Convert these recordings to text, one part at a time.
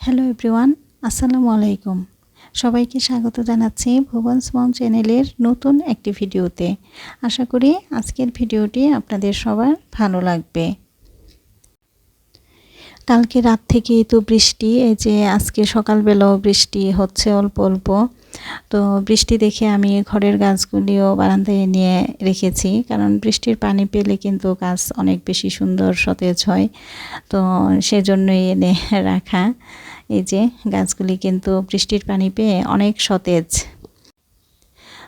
Hello everyone, আসসালামু আলাইকুম। সবাইকে স্বাগত জানাচ্ছি ভুবনস মম চ্যানেলের নতুন একটি ভিডিওতে। আশা করি আজকের ভিডিওটি আপনাদের সবার ভালো লাগবে। কালকে রাত থেকেই তো বৃষ্টি, এই যে আজকে সকালবেলাও বৃষ্টি হচ্ছে অল্প অল্প। তো বৃষ্টি দেখে আমি ঘরের গাছগুলিও বারান্দায় নিয়ে রেখেছি, কারণ বৃষ্টির পানি পেলে কিন্তু গাছ অনেক বেশি সুন্দর সতেজ হয়। তো সেজন্যই এনে রাখা। এই যে গাছগুলি কিন্তু বৃষ্টির পানি পেয়ে অনেক সতেজ।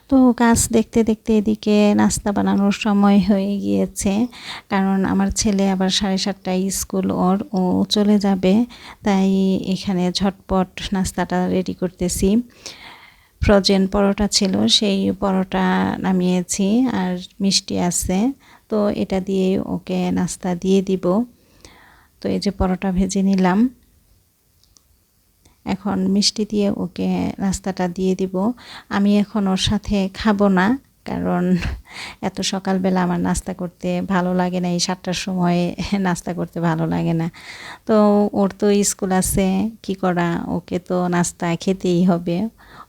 তো গাছ দেখতে দেখতে এদিকে নাস্তা বানানোর সময় হয়ে গিয়েছে, কারণ আমার ছেলে আবার 7:30টায় স্কুল ও চলে যাবে। তাই এখানে ঝটপট নাস্তাটা রেডি করতেছি। ফ্রোজেন পরোটা ছিল, সেই পরোটা নামিয়েছি, আর মিষ্টি আছে, তো এটা দিয়ে ওকে নাস্তা দিয়ে দিব। তো এই যে পরোটা ভেজে নিলাম, এখন মিষ্টি দিয়ে ওকে নাস্তাটা দিয়ে দিব। আমি এখন ওর সাথে খাবো না, কারণ এত সকালবেলা আমার নাস্তা করতে ভালো লাগে না, এই 7টার সময় নাস্তা করতে ভালো লাগে না। তো ওর তো স্কুল আছে, কি করা, ওকে তো নাস্তা খেতেই হবে।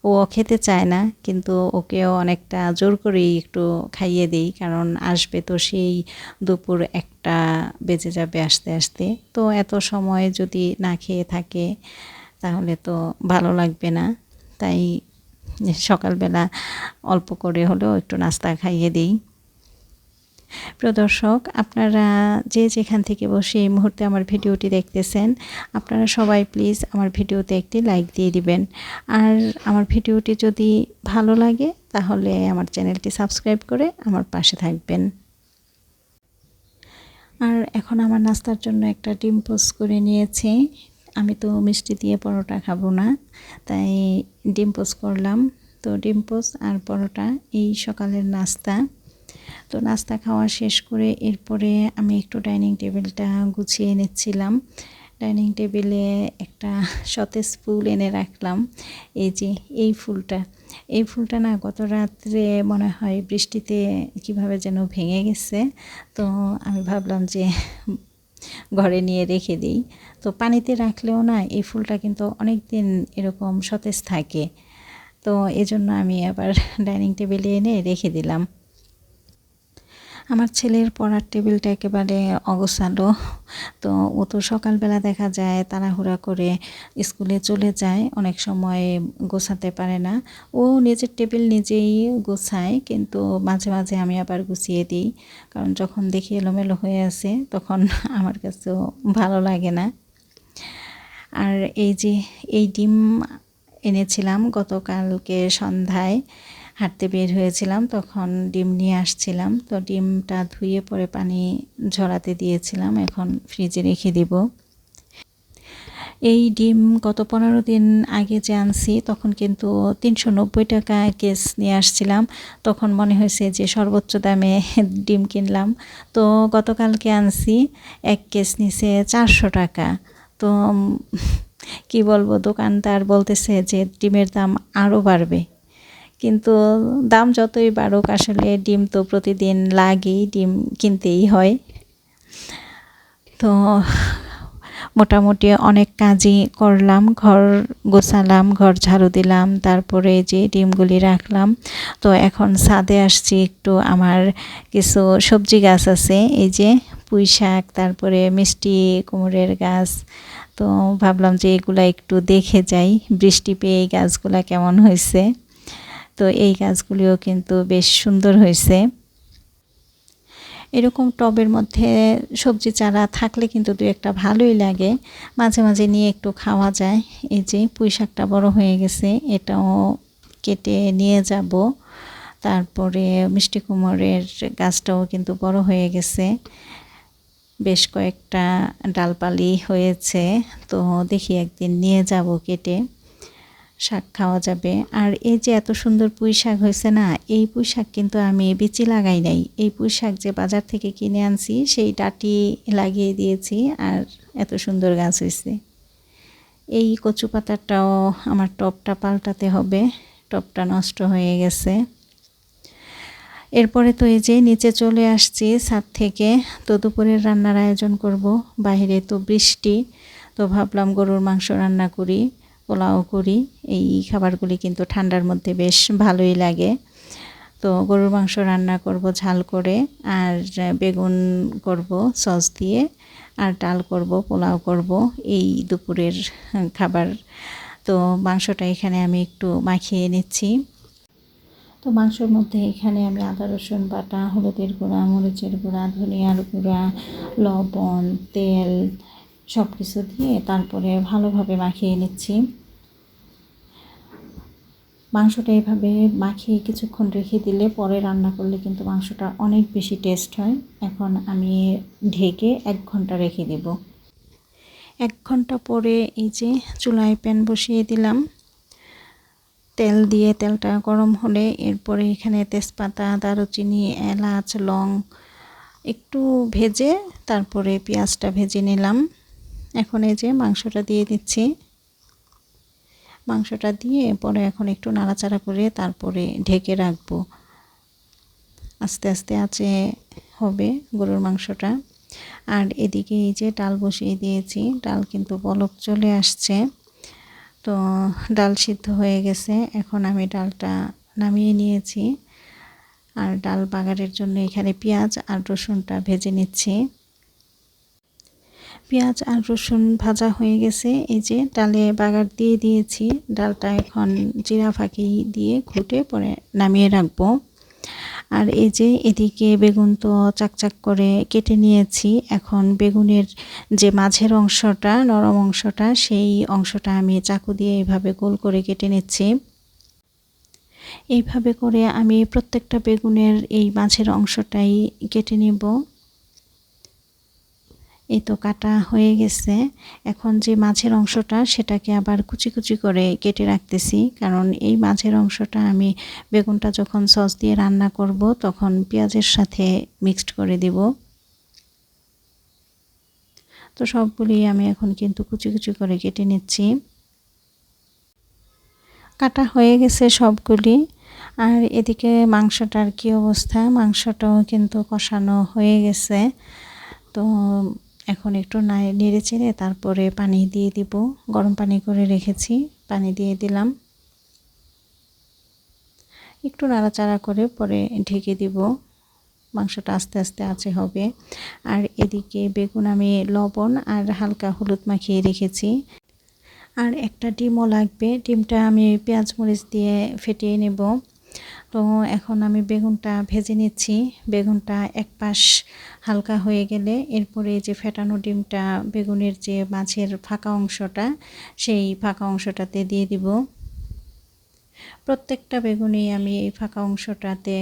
ও খেতে চায় না, কিন্তু ওকেও অনেকটা জোর করেই একটু খাইয়ে দিই, কারণ আসবে তো সেই দুপুর 1টা বেজে যাবে আসতে আসতে। তো এত সময় যদি না খেয়ে থাকে তাহলে তো ভালো লাগবে না। তাই সকালবেলা অল্প করে হলেও একটু নাস্তা খাইয়ে দিই। প্রিয় দর্শক, আপনারা যে যেখান থেকে বসে এই মুহূর্তে আমার ভিডিওটি দেখতেছেন, আপনারা সবাই প্লিজ আমার ভিডিওতে একটি লাইক দিয়ে দিবেন। আর আমার ভিডিওটি যদি ভালো লাগে তাহলে আমার চ্যানেলটি সাবস্ক্রাইব করে আমার পাশে থাকবেন। আর এখন আমার নাস্তার জন্য একটা ডিম পোস্ট করে নিয়েছি। আমি তো মিষ্টি দিয়ে পরোটা খাবো না, তাই ডিম পোস্ট করলাম। তো ডিম পোস্ট আর পরোটা এই সকালের নাস্তা। তো নাস্তা খাওয়া শেষ করে এরপরে আমি একটু ডাইনিং টেবিলটা গুছিয়ে নিচ্ছিলাম। ডাইনিং টেবিলে একটা সতেজ ফুল এনে রাখলাম। এই যে এই ফুলটা না গত রাত্রে মনে হয় বৃষ্টিতে কিভাবে যেন ভেঙে গেছে। তো আমি ভাবলাম যে ঘরে নিয়ে রেখে দিই। তো পানিতে রাখলেও না এই ফুলটা কিন্তু অনেক দিন এরকম সতেজ থাকে। তো এজন্য আমি আবার ডাইনিং টেবিলে এনে রেখে দিলাম। আমার ছেলের পড়ার টেবিলটা একেবারে অগোছালো। তো ও তো সকালবেলা দেখা যায় তাড়াহুড়া করে স্কুলে চলে যায়, অনেক সময় গোছাতে পারে না। ও নিজের টেবিল নিজেই গোছায়, কিন্তু মাঝে মাঝে আমি আবার গুছিয়ে দিই, কারণ যখন দেখি এলোমেলো হয়ে আছে তখন আমার কাছেও ভালো লাগে না। আর এই যে এই ডিম এনেছিলাম গতকালকে সন্ধ্যায়, হাঁটতে বের হয়েছিলাম, তখন ডিম নিয়ে আসছিলাম। তো ডিমটা ধুয়ে পরে পানি ঝরাতে দিয়েছিলাম, এখন ফ্রিজে রেখে দিব। এই ডিম গত 15 দিন আগে যে আনছি তখন কিন্তু 390 টাকা কেস নিয়ে আসছিলাম। তখন মনে হয়েছে যে সর্বোচ্চ দামে ডিম কিনলাম। তো গতকালকে আনছি, 1 কেস নিছে 400 টাকা। তো কি বলবো, দোকানদার বলতেছে যে ডিমের দাম আরও বাড়বে, কিন্তু দাম যতই বাড়ুক আসলে ডিম তো প্রতিদিন লাগেই, ডিম কিনতেই হয়। তো মোটামুটি অনেক কাজই করলাম, ঘর গোছালাম, ঘর ঝাড়ু দিলাম, তারপরে যে ডিমগুলি রাখলাম। তো এখন ছাদে আসছি, একটু আমার কিছু সবজি গাছ আছে, এই যে পুঁই শাক, তারপরে মিষ্টি কুমড়ের গাছ। তো ভাবলাম যে এগুলা একটু দেখে যাই, বৃষ্টি পেয়ে এই গাছগুলা কেমন হয়েছে। তো এই গাছগুলিও কিন্তু বেশ সুন্দর হয়েছে। এরকম টবের মধ্যে সবজি চারা থাকলে কিন্তু দু একটা ভালোই লাগে, মাঝে মাঝে নিয়ে একটু খাওয়া যায়। এই যে পুঁই শাকটা বড় হয়ে গেছে, এটাও কেটে নিয়ে যাব। তারপরে মিষ্টি কুমড়ের গাছটাও কিন্তু বড় হয়ে গেছে, বেশ কয়েকটা ডালপালি হয়েছে। তো দেখি একদিন নিয়ে যাব কেটে, শাক খাওয়া যাবে। আর এই যে এত সুন্দর পুঁই শাক হয়েছে না, এই পুঁই শাক কিন্তু আমি বিচি লাগাই নাই, এই পুঁই শাক যে বাজার থেকে কিনে আনছি সেই ডাঁটি লাগিয়ে দিয়েছি, আর এত সুন্দর গাছ হয়েছে। এই কচু পাতাটাও আমার টবটা পাল্টাতে হবে, টবটা নষ্ট হয়ে গেছে। এরপরে তো এই যে নিচে চলে আসছি ছাদ থেকে, তো দুপুরের রান্নার আয়োজন করব। বাইরে তো বৃষ্টি, তো ভাবলাম গরুর মাংস রান্না করি, পোলাও করি। এই খাবারগুলি কিন্তু ঠান্ডার মধ্যে বেশ ভালোই লাগে। তো গরুর মাংস রান্না করব ঝাল করে, আর বেগুন করব সস দিয়ে, আর ডাল করব, পোলাও করব, এই দুপুরের খাবার। তো মাংসটা এখানে আমি একটু মাখিয়ে নিচ্ছি। তো মাংসের মধ্যে এখানে আমি আদা রসুন বাটা, হলুদের গুঁড়া, মরিচের গুঁড়া, ধনিয়ার গুঁড়া, লবণ, তেল সব কিছু দিয়ে তারপরে ভালোভাবে মাখিয়ে নিচ্ছি। মাংসটা এভাবে মাখিয়ে কিছুক্ষণ রেখে দিলে পরে রান্না করলে কিন্তু মাংসটা অনেক বেশি টেস্ট হয়। এখন আমি ঢেকে 1 ঘন্টা রেখে দেব। 1 ঘন্টা পরে এই যে চুলায় প্যান বসিয়ে দিলাম। তেল দিয়ে তেলটা গরম হলে এরপরে এখানে তেজপাতা, দারুচিনি, এলাচ, লং একটু ভেজে তারপরে পেঁয়াজটা ভেজে নিলাম। এখন এই যে মাংসটা দিয়ে দিচ্ছি। মাংসটা দিয়ে পরে এখন একটু নাড়াচাড়া করে তারপরে ঢেকে রাখবো। আস্তে আস্তে আঁচে হবে গরুর মাংসটা। আর এদিকে এই যে ডাল বসিয়ে দিয়েছি, ডাল কিন্তু বলক চলে আসছে। তো ডাল সিদ্ধ হয়ে গেছে, এখন আমি ডালটা নামিয়ে নিয়েছি। আর ডাল বাগারের জন্য এখানে পেঁয়াজ আর রসুনটা ভেজে নিচ্ছি। পেঁয়াজ আর রসুন ভাজা হয়ে গেছে, এই যে ডালে বাগার দিয়ে দিয়েছি। ডালটা এখন জিরা ফাঁকি দিয়ে ঘুটে পরে নামিয়ে রাখবো। আর এই যে এদিকে বেগুন তো চাকচাক করে কেটে নিয়েছি। এখন বেগুনের যে মাঝের অংশটা, নরম অংশটা, সেই অংশটা আমি চাকু দিয়ে এইভাবে গোল করে কেটে নিচ্ছি। এইভাবে করে আমি প্রত্যেকটা বেগুনের এই মাঝের অংশটাই কেটে নেব। এই তো কাটা হয়ে গেছে। এখন যে মাঝের অংশটা সেটাকে আবার কুচি কুচি করে কেটে রাখতেছি, কারণ এই মাঝের অংশটা আমি বেগুনটা যখন সস দিয়ে রান্না করব তখন পেঁয়াজের সাথে মিক্সড করে দিব। তো সবগুলি আমি এখন কিন্তু কুচি কুচি করে কেটে নিচ্ছি। কাটা হয়ে গেছে সবগুলি। আর এদিকে মাংসটার কি অবস্থা, মাংসটাও কিন্তু কষানো হয়ে গেছে। তো এখন একটু নেড়ে চেড়ে তারপরে পানি দিয়ে দিব। গরম পানি করে রেখেছি, পানি দিয়ে দিলাম। একটু নাড়াচাড়া করে পরে ঢেকে দিব। মাংসটা আস্তে আস্তে আঁচে হবে। আর এদিকে বেগুন আমি লবণ আর হালকা হলুদ মাখিয়ে রেখেছি। আর একটা ডিমও লাগবে, ডিমটা আমি পেঁয়াজ মরিচ দিয়ে ফেটিয়ে নেব। তো এখন আমি বেগুনটা ভেজে নিচ্ছি। বেগুনটা এক পাশ হালকা হয়ে গেলে এরপরে যে ফেটানো ডিমটা বেগুনের যে মাঝের ফাঁকা অংশটা, সেই ফাঁকা অংশটাতে দিয়ে দিব। প্রত্যেকটা বেগুনেই আমি এই ফাঁকা অংশটাতে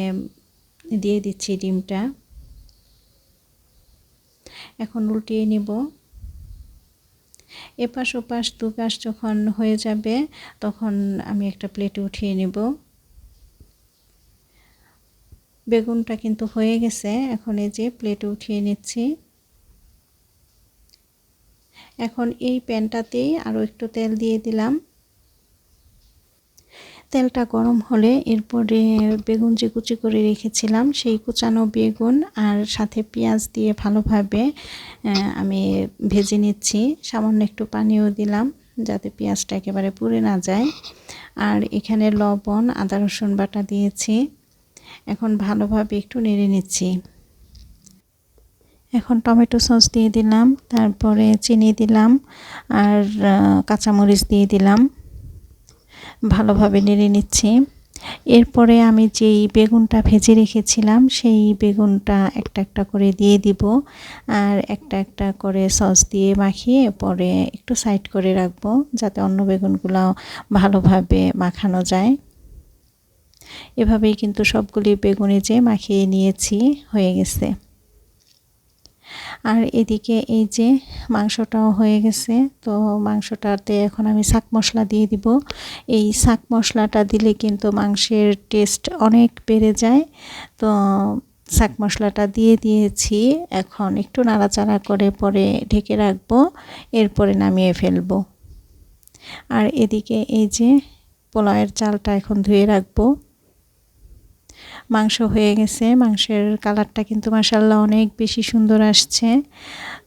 দিয়ে দিচ্ছি ডিমটা। এখন উল্টিয়ে নিব। এপাশ ওপাশ দুপাশ যখন হয়ে যাবে তখন আমি একটা প্লেটে উঠিয়ে নেব। বেগুনটা কিন্তু হয়ে গেছে, এখন এই যে প্লেটে উঠিয়ে নিচ্ছি। এখন এই প্যানটাতেই আরও একটু তেল দিয়ে দিলাম। তেলটা গরম হলে এরপরে বেগুন যে কুচি করে রেখেছিলাম সেই কুচানো বেগুন আর সাথে পেঁয়াজ দিয়ে ভালোভাবে আমি ভেজে নিচ্ছি। সামান্য একটু পানিও দিলাম যাতে পেঁয়াজটা একেবারে পুড়ে না যায়। আর এখানে লবণ, আদা রসুন বাটা দিয়েছি। এখন ভালোভাবে একটু নেড়ে নিচ্ছি। এখন টমেটো সস দিয়ে দিলাম, তারপরে চিনি দিলাম আর কাঁচামরিচ দিয়ে দিলাম। ভালোভাবে নেড়ে নিচ্ছি। এরপরে আমি যেই বেগুনটা ভেজে রেখেছিলাম সেই বেগুনটা একটা একটা করে দিয়ে দিব, আর একটা একটা করে সস দিয়ে মাখিয়ে পরে একটু সাইড করে রাখবো যাতে অন্য বেগুনগুলো ভালোভাবে মাখানো যায়। এভাবেই কিন্তু সবগুলি বেগুনে যে মাখিয়ে নিয়েছি, হয়ে গেছে। আর এদিকে এই যে মাংসটাও হয়ে গেছে। তো মাংসটাতে এখন আমি শাক মশলা দিয়ে দিব। এই শাক মশলাটা দিলে কিন্তু মাংসের টেস্ট অনেক বেড়ে যায়। তো শাক মশলাটা দিয়ে দিয়েছি। এখন একটু নাড়াচাড়া করে পরে ঢেকে রাখবো, এরপরে নামিয়ে ফেলবো। আর এদিকে এই যে পোলাওয়ের চালটা এখন ধুয়ে রাখবো। মাংস হয়ে গেছে, মাংসের কালারটা কিন্তু মাশাআল্লাহ অনেক বেশি সুন্দর আসছে।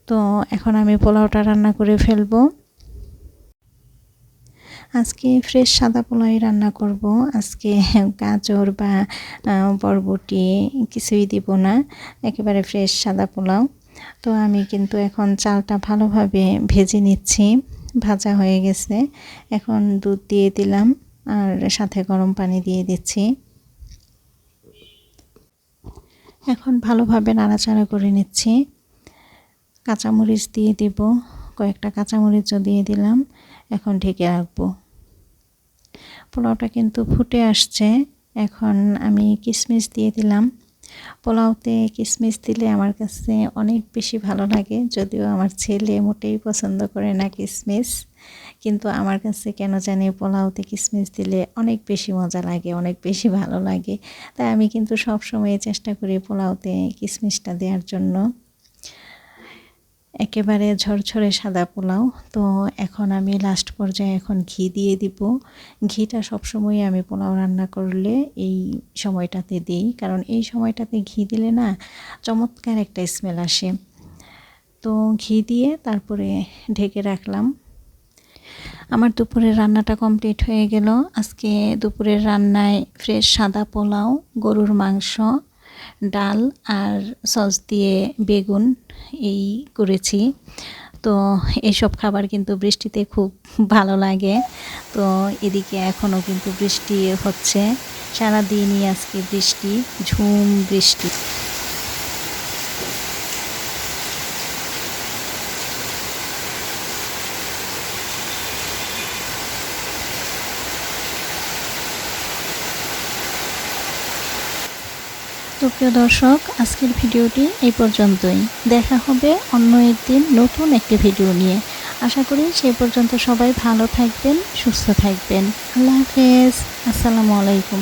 তো এখন আমি পোলাওটা রান্না করে ফেলবো। আজকে ফ্রেশ সাদা পোলাই রান্না করব। আজকে গাজর বা বরবটি কিছুই দিব না, একেবারে ফ্রেশ সাদা পোলাও। তো আমি কিন্তু এখন চালটা ভালোভাবে ভেজে নিচ্ছি, ভাজা হয়ে গেছে। এখন দুধ দিয়ে দিলাম আর সাথে গরম পানি দিয়ে দিচ্ছি। এখন ভালোভাবে নাড়াচাড়া করে নিচ্ছি। কাঁচামরিচ দিয়ে দিব, কয়েকটা কাঁচামরিচও দিয়ে দিলাম। এখন ঢেকে রাখবো। পোলাওটা কিন্তু ফুটে আসছে। এখন আমি কিশমিশ দিয়ে দিলাম। পোলাওতে কিশমিশ দিলে আমার কাছে অনেক বেশি ভালো লাগে, যদিও আমার ছেলে মোটেই পছন্দ করে না কিশমিশ, কিন্তু আমার কাছে কেন জানি পোলাওতে কিশমিশ দিলে অনেক বেশি মজা লাগে, অনেক বেশি ভালো লাগে। তাই আমি কিন্তু সব সময় চেষ্টা করি পোলাওতে কিশমিশটা দেওয়ার জন্য। একেবারে ঝরঝরে সাদা পোলাও। তো এখন আমি লাস্ট পর্যায়ে এখন ঘি দিয়ে দিব। ঘিটা সবসময় আমি পোলাও রান্না করলে এই সময়টাতে দিই, কারণ এই সময়টাতে ঘি দিলে না চমৎকার একটা স্মেল আসে। তো ঘি দিয়ে তারপরে ঢেকে রাখলাম। আমার দুপুরের রান্নাটা কমপ্লিট হয়ে গেল। আজকে দুপুরের রান্নায় ফ্রেশ সাদা পোলাও, গরুর মাংস, ডাল আর সস দিয়ে বেগুন এই করেছি। তো এইসব খাবার কিন্তু বৃষ্টিতে খুব ভালো লাগে। তো এদিকে এখনও কিন্তু বৃষ্টি হচ্ছে, সারাদিনই আজকে বৃষ্টি, ঝুম বৃষ্টি। তো প্রিয় দর্শক, আজকের ভিডিওটি এই পর্যন্তই। দেখা হবে অন্য একদিন নতুন একটি ভিডিও নিয়ে। আশা করি সেই পর্যন্ত সবাই ভালো থাকবেন, সুস্থ থাকবেন। আল্লাহ হাফেজ, আসসালামু আলাইকুম।